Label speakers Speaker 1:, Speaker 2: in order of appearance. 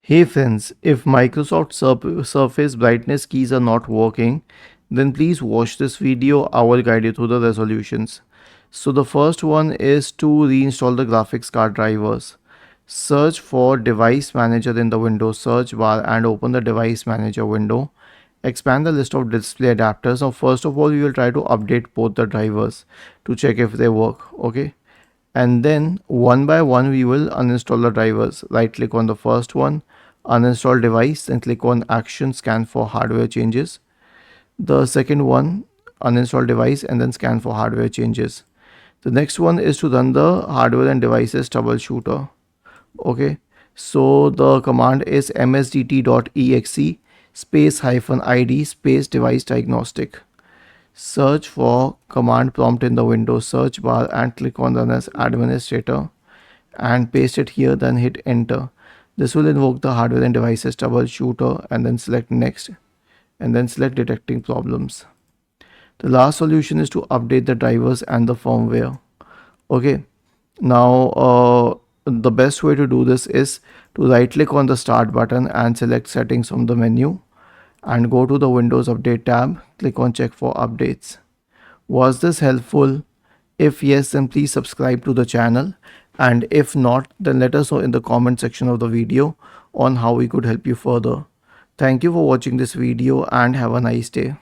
Speaker 1: Hey friends, if Microsoft Surface brightness keys are not working, then please watch this video. I will guide you through the resolutions. So the first one is to reinstall the graphics card drivers. Search for Device Manager in the Windows search bar and open the Device Manager window. Expand the list of display adapters. Now first of all, we will try to update both the drivers to check if they work. Okay. And then one by one we will uninstall the drivers. Right click on the first one, uninstall device, and click on action scan for hardware changes. The second one, uninstall device and then scan for hardware changes. The next one is to run the hardware and devices troubleshooter. Okay, so the command is msdt.exe space -id space device diagnostic. Search for command prompt in the Windows search bar and click on run as administrator and paste it here, then hit enter. This will invoke the hardware and devices troubleshooter and then select next and then select detecting problems. The last solution is to update the drivers and the firmware. Okay, now the best way to do this is to right click on the start button and select settings from the menu and go to the Windows Update tab. Click on check for updates. Was this helpful? If yes, then please subscribe to the channel, and if not, then let us know in the comment section of the video on how we could help you further. Thank you for watching this video and have a nice day.